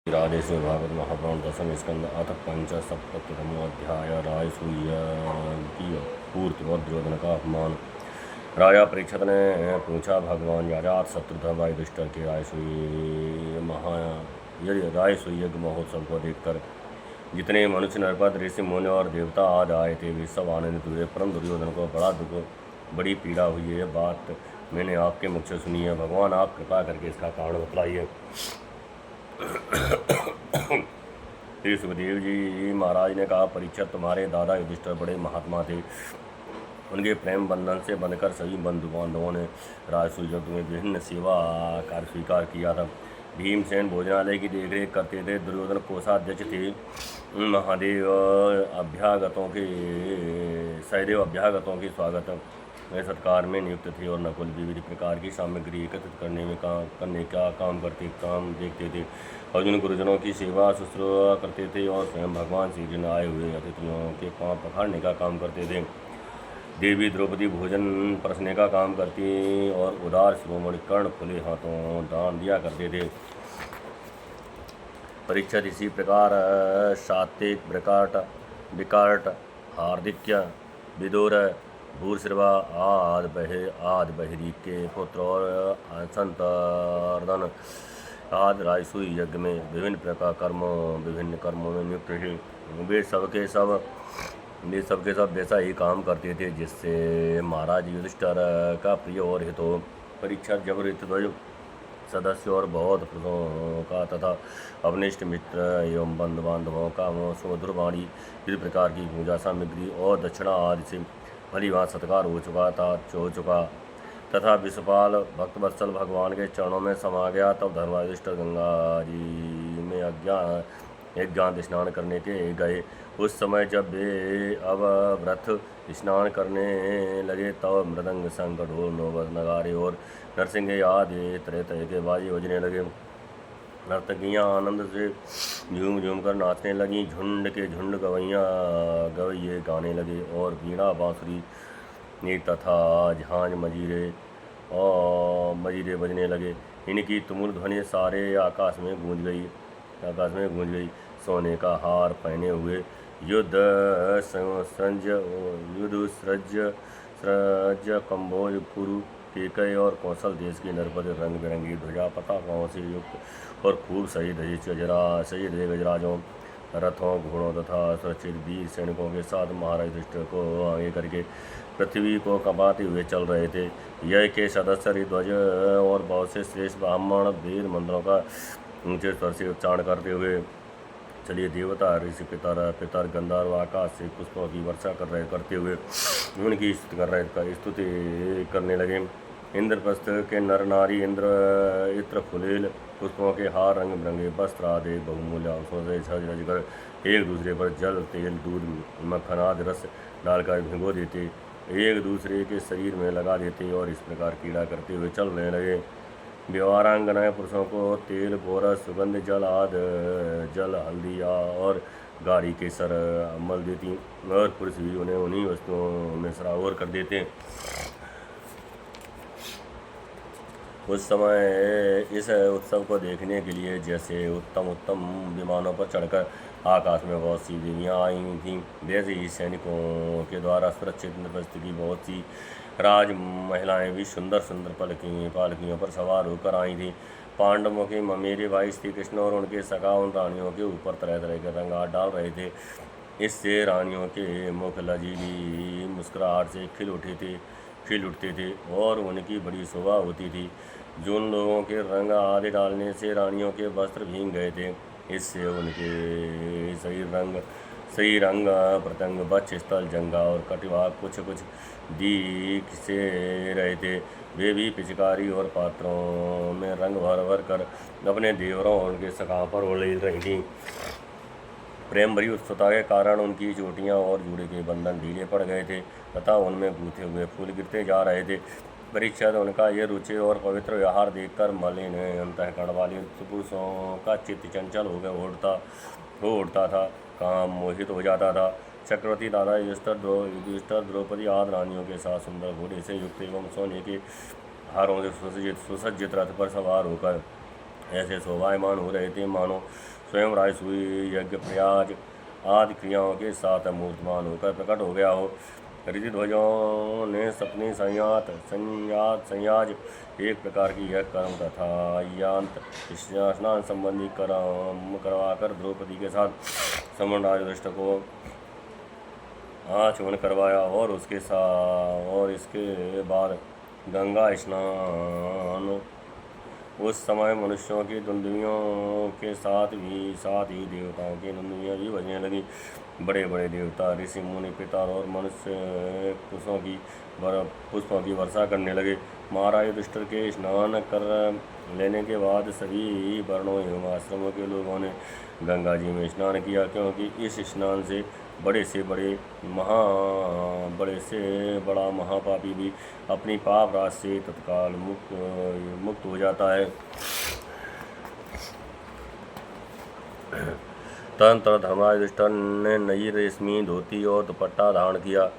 राधेश्वर भागवत महापुराण दशम स्कंद अथ पंचसप्ततितमो अध्याय राजसूय की पूर्ति और दुर्योधन का अपमान। राजा परीक्षित ने पूछा, भगवान जाजात शत्रुघ्न भाई दुष्टर के राजसूय यज्ञ महोत्सव को देखकर जितने मनुष्य नरपत ऋषि मुनि और देवता आज आए थे वे सब आनंदित हुए, परम दुर्योधन को बड़ा दुख बड़ी पीड़ा हुई है। बात मैंने आपके मुख से सुनी है, भगवान आप कृपा करके इसका कारण बतलाइए। श्री सुखदेव जी महाराज ने कहा, परीक्षित तुम्हारे दादा युधिष्ठिर बड़े महात्मा थे। उनके प्रेम बंधन से बंधकर सभी बंधु बांधवों ने राजसूय यज्ञ में विभिन्न सेवा कार्य स्वीकार किया था। भीमसेन भोजनालय की देखरेख करते थे, दुर्योधन कोषाध्यक्ष थे, महादेव अभ्यागतों के सहदेव अभ्यागतों के स्वागत में सत्कार में नियुक्त थे और नकुल विविध प्रकार की सामग्री एकत्रित करने का काम देखते थे। अर्जुन गुरुजनों की सेवा शुश्रूषा करते थे और स्वयं भगवान श्री कृष्ण आए हुए अतिथियों के पांव पखाड़ने का काम करते थे। देवी द्रौपदी भोजन परसने का काम करती और उदार शिरोमणि कर्ण खुले हाथों दान दिया करते थे। परीक्षित इसी प्रकार सात्विक विकट हार्दिक्य विदुर भूरिश्रवा आदि बहिरी के पुत्र और संतर्दन आदि राजसूय यज्ञ में विभिन्न कर्मों में नियुक्त थे। वे सबके सब वैसा ही काम करते थे जिससे महाराज युधिष्ठिर का प्रिय और हित हो। परीक्षित जब ऋतध्वज सदस्य और बहुत पुरुषों का तथा अवनिष्ठ मित्र एवं बंधु बांधवों का सुमधुर वाणी विभिन्न प्रकार की पूजा सामग्री और दक्षिणा आदि से भली भांति सत्कार हो चुका तथा विश्वपाल भक्तवत्सल भगवान के चरणों में समा गया, तब धर्मराज युधिष्ठिर गंगा जी में ज्ञान स्नान करने के गए। उस समय जब वे अवव्रत स्नान करने लगे तब मृदंग शंख ढोल नौबत नगारे और नरसिंह आदि तरह तरह के बाजे बजने लगे। नर्तकियाँ आनंद से झूम झूम कर नाचने लगीं, झुंड के झुंड गवैये गाने लगे और वीणा बांसुरी तथा झांझ मजीरे बजने लगे। इनकी तुमुल ध्वनि सारे आकाश में गूंज गई। सोने का हार पहने हुए युद्ध सृज कंबोज कुरु केकय और कौशल देश के नरपति रंग बिरंगी ध्वजा पताकाओं से युक्त और खूब सही धजे गजराजों रथों घोड़ों तथा सुरक्षित वीर सैनिकों के साथ महाराज युधिष्ठिर को आगे करके पृथ्वी को कंपाते हुए चल रहे थे। यह के सदस्य ध्वज और बहुत से श्रेष्ठ ब्राह्मण वेद मंत्रों का ऊंचे स्वर से उच्चारण करते हुए चलिए देवता ऋषि पितर गंधर्व आकाश से पुष्पों की वर्षा करते हुए उनकी स्तुति करने लगे। इंद्रप्रस्थ के नर नारी इत्र फुलेल पुष्पों के हार रंग बिरंगे वस्त्र आदि बहुमूल्य अंशों से सज रज कर एक दूसरे पर जल तेल दूध मक्खन आदि रस डालकर भिगो देते, एक दूसरे के शरीर में लगा देते और इस प्रकार कीड़ा करते हुए चलने लगे। व्यवहारांगनाएं पुरुषों को तेल गोरस सुगंध जल हल्दी और गाढ़ी केसर मल देती और पुरुष भी उन्हें उन्हीं वस्तुओं में सरावर कर देते। उस समय इस उत्सव को देखने के लिए जैसे उत्तम विमानों पर चढ़कर आकाश में बहुत सी देवियाँ आई थीं, वैसे ही सैनिकों के द्वारा सुरक्षित इंद्रप्रस्थ की बहुत सी राज महिलाएं भी सुंदर पालकियों पर सवार होकर आई थीं। पांडवों के ममेरे भाई श्री कृष्ण और उनके सखा उन रानियों के ऊपर तरह तरह के रंग डाल रहे थे। इससे रानियों के मुख लजीली मुस्कुराहट से खिल उठते थे और उनकी बड़ी शोभा होती थी। जिन लोगों के रंग आदि डालने से रानियों के वस्त्र भीग गए थे, इससे उनके सही रंग प्रत्यंग वक्ष स्थल जंघा और कटिभाग कुछ दिख से रहे थे। वे भी पिचकारी और पात्रों में रंग भर कर अपने देवरों और उनके सखाओं पर उड़ेल रही थीं। प्रेम भरी उत्सुकता के कारण उनकी चोटियाँ और जूड़े के बंधन ढीले पड़ गए थे तथा उनमें गूंथे हुए फूल गिरते जा रहे थे। परीक्षित उनका ये रुचि और पवित्र व्यवहार देखकर मलिन अंतःकरण वाले पुरुषों का चित्त चंचल हो उठता था, काम मोहित हो जाता था। चक्रवर्ती दादा युधिष्ठिर द्रौपदी आदि रानियों के साथ सुंदर घोड़े से युक्त एवं सोने के हारों से सुसज्जित रथ पर सवार होकर ऐसे शोभायमान हो रहे थे मानो स्वयं राजसूय यज्ञ प्रयाज आदि क्रियाओं के साथ मूर्तमान होकर प्रकट हो गया हो। ऋषिध्वजों ने सपनी संयाज एक प्रकार की यह कर्म तथा यांत स्नान संबंधी कर्म करवाकर द्रौपदी के साथ सम्राट युधिष्ठिर को आचमन करवाया और इसके बाद गंगा स्नान। उस समय मनुष्यों की दुंदुभियों के साथ ही देवताओं की दुंदुभियाँ भी बजने लगी। बड़े बड़े देवता ऋषि मुनि पितर और मनुष्य पुष्पों की वर्षा करने लगे। महाराज युधिष्ठिर के स्नान कर लेने के बाद सभी वर्णों एवं आश्रमों के लोगों ने गंगा जी में स्नान किया, क्योंकि इस स्नान से बड़े से बड़ा महापापी भी अपनी पाप राशि से तत्काल मुक्त हो जाता है। तदनंतर धर्मराज युधिष्ठिर ने नई रेशमी धोती और दुपट्टा धारण किया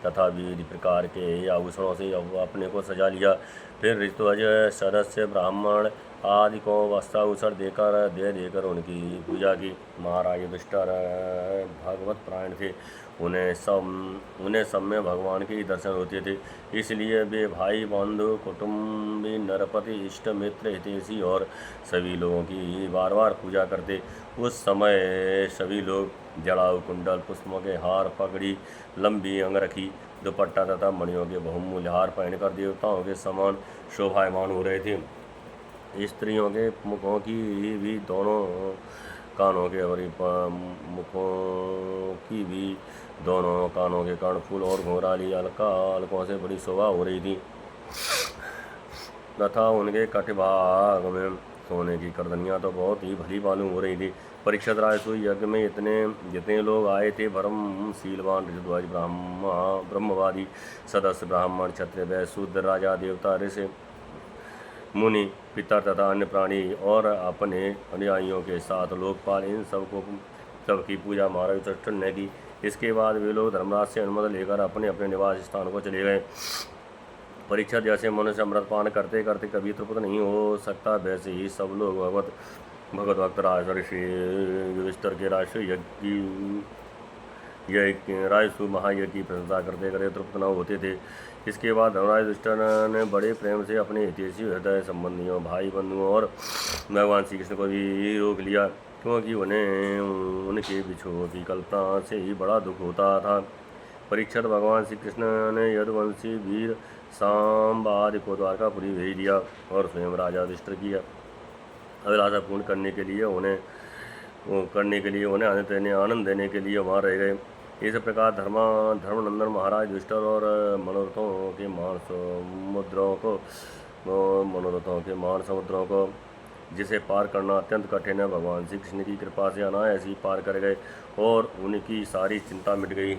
तथा विविध प्रकार के आभूषणों से अपने को सजा लिया। फिर ऋतुध्वज सदस्य ब्राह्मण आदि को वस्त्राभूषण देकर उनकी पूजा की। महाराज युधिष्ठिर भगवत प्राण थे, उन्हें सब में भगवान के दर्शन होते थे, इसलिए वे भाई बंधु कुटुंबी नरपति इष्ट मित्र हितैषी और सभी लोगों की बार बार पूजा करते। उस समय सभी लोग जड़ाऊ कुंडल पुष्पों के हार पगड़ी लंबी अंगरखी दुपट्टा तथा मणियों के बहुमूल्य हार पहनकर देवताओं के समान शोभायमान हो रहे थे। स्त्रियों के मुखों की भी दोनों कानों के कर्णफूल और घोंघराली अलकों से बड़ी शोभा हो रही थी तथा उनके कटिभाग में सोने की करदनियाँ तो बहुत ही भली मालूम हो रही थी। परीक्षित राजसूय यज्ञ में जितने लोग आए थे ब्रह्मशीलवान ऋषिध्वज ब्रह्मवादी सदस्य ब्राह्मण क्षत्रिय वैश्य शूद्र राजा देवता ऋषि मुनि पितर तथा अन्य प्राणी और अपने अनुयायियों के साथ लोकपाल, इन सबकी पूजा महाराज युधिष्ठिर ने की। इसके बाद वे लोग धर्मराज से अनुमति लेकर अपने अपने निवास स्थान को चले गए। परीक्षित जैसे मनुष्य अमृत पान करते करते कभी तृप्त नहीं हो सकता, वैसे ही सब लोग भगवत भक्त ऋषि युधिष्ठिर के राजसूय महायज्ञ की प्रशंसा करते करते तृप्त न होते थे। इसके बाद धर्मराज युधिष्ठिर ने बड़े प्रेम से अपने हितैषी हृदय संबंधियों भाई बंधुओं और भगवान श्री कृष्ण को भी रोक लिया, क्योंकि उन्हें उनके बिछोह की कल्पना से ही बड़ा दुख होता था। परीक्षित भगवान श्री कृष्ण ने यदुवंशी वीर सांब आदि को द्वारकापुरी भेज दिया और स्वयं राजा युधिष्ठिर की अभिलाषा पूर्ण करने के लिए उन्हें आनंद देने के लिए वहाँ रह गए। इस प्रकार धर्मनंदन महाराज युधिष्ठिर और मनोरथों के मान समुद्रों को जिसे पार करना अत्यंत कठिन है, भगवान श्री कृष्ण की कृपा से अनायास ही पार कर गए और उनकी सारी चिंता मिट गई।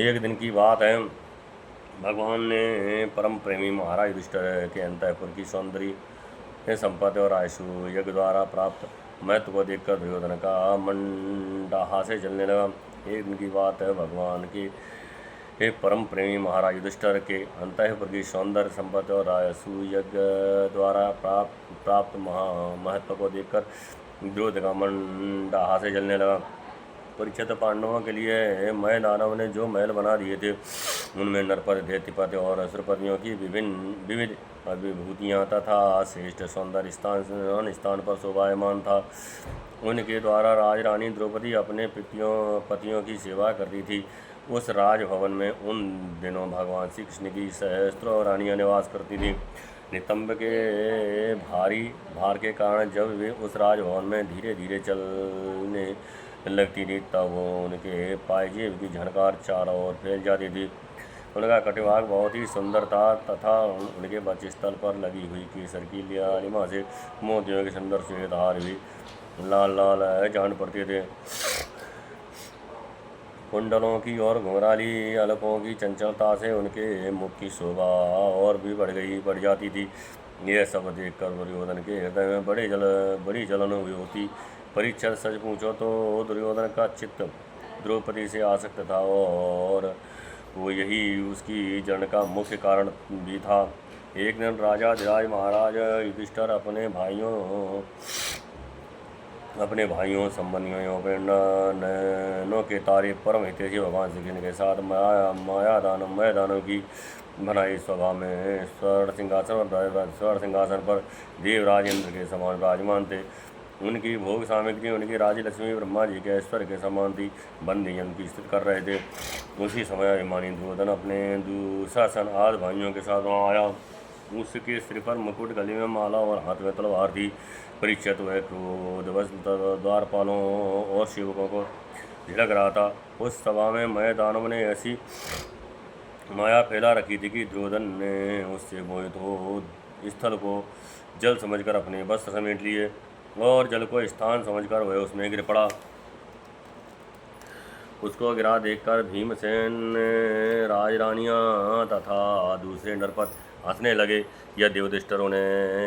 एक दिन की बात है, भगवान ने परम प्रेमी महाराज युधिष्ठिर के अंतःपुर की सौंदर्य संपत्ति और राजसूय यज्ञ द्वारा प्राप्त महत्व को देखकर दुर्योधन का मंडाहासे जलने लगा। एक दिन की बात है, भगवान के परम प्रेमी महाराज युधिष्ठिर के अंतःपुर की सौंदर्य संपत्ति और राजसूय यज्ञ द्वारा प्राप्त महत्व को देखकर दुर्योधन का मंडाहासे जलने लगा। परीक्षित पांडवों के लिए मय दानव ने जो महल बना दिए थे, उनमें नरपति दैत्यपति और असुरपतियों की विविध विभूतियाँ तथा श्रेष्ठ सौंदर्य स्थान पर शोभायमान था। उनके द्वारा राजरानी द्रौपदी अपने पतियों की सेवा करती थी। उस राजभवन में उन दिनों भगवान श्री कृष्ण की सहस्त्रों रानियाँ निवास करती थीं। नितंब के भारी भार के कारण जब वे उस राजभवन में धीरे धीरे चलने लगती थी, तब उनके पायजेब की झनकार चारों ओर फैल जाती थी। उनका कटिभाग बहुत ही सुंदर था तथा उनके वक्षस्थल पर लगी हुई केसर की लालिमा से मोतियों के सुंदर श्वेत हार भी लाल लाल जान पड़ते थे। कुंडलों की और घुंघराली अलकों की चंचलता से उनके मुख की शोभा और भी बढ़ जाती थी। यह सब देखकर दुर्योधन के हृदय में बड़ी जलन हुई होती। परीक्षित सच पूछो तो दुर्योधन का चित्त द्रौपदी से आसक्त था और वो यही उसकी जलन का मुख्य कारण भी था। एक दिन राजा धीराज महाराज युधिष्ठिर अपने भाइयों संबंधियों के नैनों के तारे परम हितैषी भगवान श्री कृष्ण के साथ माया दानव की बनाई सभा में स्वर्ण सिंहासन पर देवराज इंद्र के समान विराजमान थे। उनकी भोग सामग्री उनकी राजी लक्ष्मी ब्रह्मा जी के ऐश्वर्य के समान थी। बंदी जन की स्थित कर रहे थे। उसी समय अभिमानी दुर्योधन अपने दुशासन आदि भाइयों के साथ वहाँ आया। उसके सिर पर मुकुट, गले में माला और हाथ में तलवार थी। परीक्षित वह क्रोधवश द्वारपालों और सेवकों को झिड़क रहा था। उस सभा में मय दानव ने ऐसी माया फैला रखी थी कि दुर्योधन ने उससे मोहित हो स्थल को जल समझकर अपने वस्त्र समेट लिए और जल को स्थान समझकर वह उसमें गिर पड़ा। उसको गिरा देखकर भीमसेन, राजरानियां तथा दूसरे नरपत हंसने लगे। यह युधिष्ठिर ने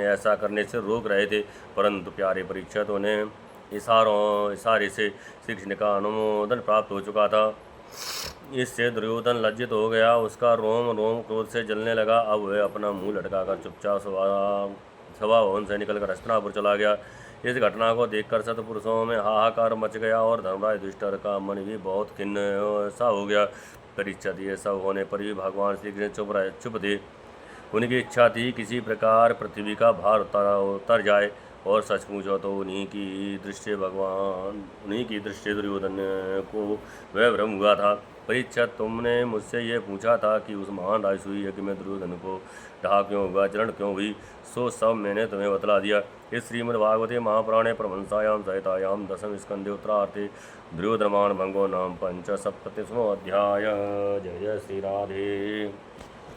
ऐसा करने से रोक रहे थे, परंतु प्यारे परीक्षित उन्हें इशारे से श्री कृष्ण का अनुमोदन प्राप्त हो चुका था। इससे दुर्योधन लज्जित हो गया। उसका रोम रोम क्रोध से जलने लगा। अब वह अपना मुंह लटकाकर चुपचाप सभा भवन से निकलकर हस्तिनापुर चला गया। इस घटना को देखकर सतपुरुषों में हाहाकार मच गया और धर्मराज युधिष्ठिर का मन भी बहुत खिन्न सा हो गया। परीक्षित ये सब होने पर भी भगवान श्री कृष्ण चुप थे। उनकी इच्छा थी किसी प्रकार पृथ्वी का भार उतर जाए, और सच पूछो तो उन्हीं की दृष्टि दुर्योधन को वह भ्रम हुआ था। परीक्षित, तुमने मुझसे ये पूछा था कि उस महान राजसूय यज्ञ में दुर्योधन को ढहा क्यों हुआ, जलन क्यों हुई, सो सब मैंने तुम्हें बतला दिया। इस श्रीमद्भागवते महापुराणे परमहंसायां सहितायां दशम स्कंदे उत्तरार्थे दुर्योधनमान भंगो नाम पंच सप्ततिस्मो अध्याय। जय जय श्री राधे।